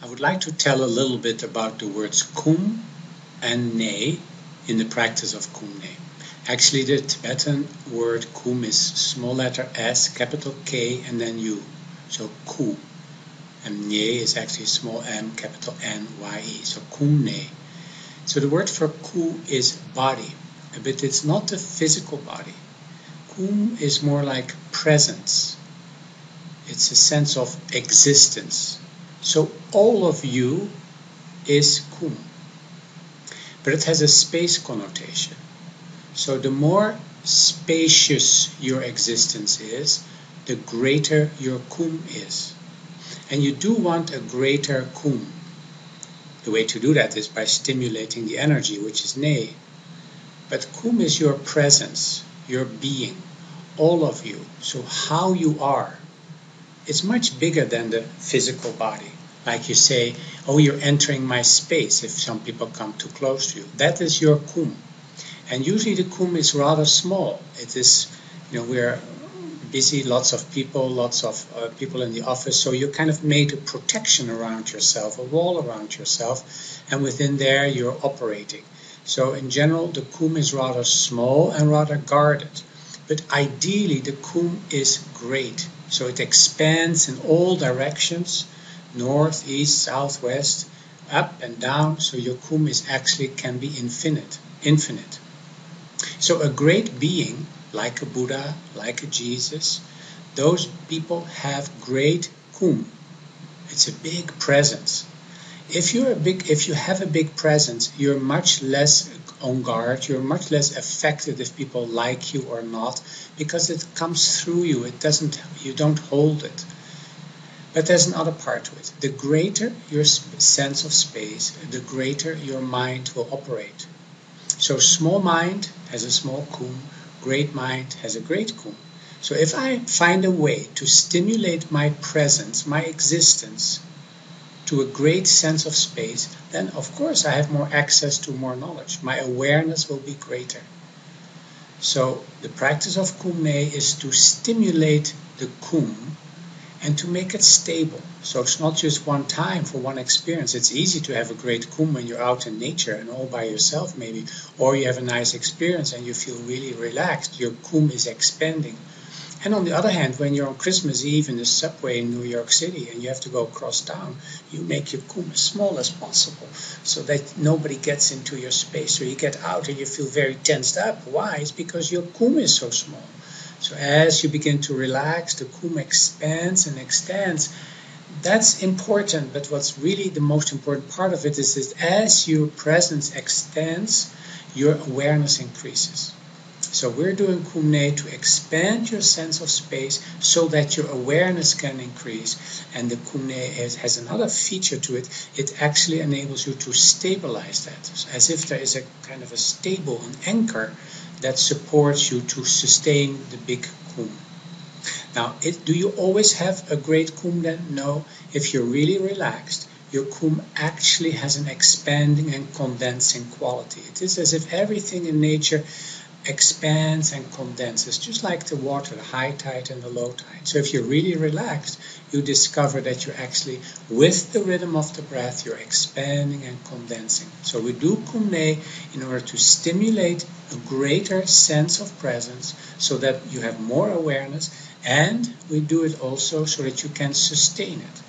I would like to tell a little bit about the words Kum and Nyé in the practice of Kum Nyé. Actually, the Tibetan word Kum is small letter S, capital K, and then U. So Ku. And Nyé is actually small m, capital N-Y-E. So Kum Nyé. So the word for Ku is body, but it's not the physical body. Kum is more like presence. It's a sense of existence. So all of you is Kum. But it has a space connotation. So the more spacious your existence is, the greater your Kum is. And you do want a greater Kum. The way to do that is by stimulating the energy, which is Nyé. But Kum is your presence, your being, all of you. So how you are. It's much bigger than the physical body. Like you say, oh, you're entering my space if some people come too close to you. That is your Kum. And usually the Kum is rather small. It is, we're busy, lots of people in the office. So you kind of made a protection around yourself, a wall around yourself. And within there, you're operating. So in general, the Kum is rather small and rather guarded. But ideally, the Kum is great. So it expands in all directions, north, east, south, west, up and down. So your Kum is actually can be infinite. So a great being, like a Buddha, like a Jesus, those people have great Kum. It's a big presence. If you have a big presence, you're much less on guard, you're much less affected if people like you or not, because it comes through you, you don't hold it. But there's another part to it. The greater your sense of space, the greater your mind will operate. So small mind has a small Kum, great mind has a great Kum. So if I find a way to stimulate my presence, my existence, to a great sense of space, then of course I have more access to more knowledge. My awareness will be greater. So the practice of Kum Nyé is to stimulate the Kum and to make it stable. So it's not just one time for one experience. It's easy to have a great Kum when you're out in nature and all by yourself maybe, or you have a nice experience and you feel really relaxed. Your Kum is expanding. And on the other hand, when you're on Christmas Eve in the subway in New York City and you have to go across town, you make your Kum as small as possible so that nobody gets into your space. So you get out and you feel very tensed up. Why? It's because your Kum is so small. So as you begin to relax, the Kum expands and extends. That's important, but what's really the most important part of it is that as your presence extends, your awareness increases. So we're doing Kum Nyé to expand your sense of space so that your awareness can increase. And the Kum Nyé has another feature to it. It actually enables you to stabilize that, so as if there is a kind of a stable, an anchor that supports you to sustain the big Kum. Now, do you always have a great Kum then? No. If you're really relaxed, your Kum actually has an expanding and condensing quality. It is as if everything in nature expands and condenses, just like the water, the high tide and the low tide. So if you're really relaxed, you discover that you're actually, with the rhythm of the breath, you're expanding and condensing. So we do Kum Nyé in order to stimulate a greater sense of presence so that you have more awareness, and we do it also so that you can sustain it.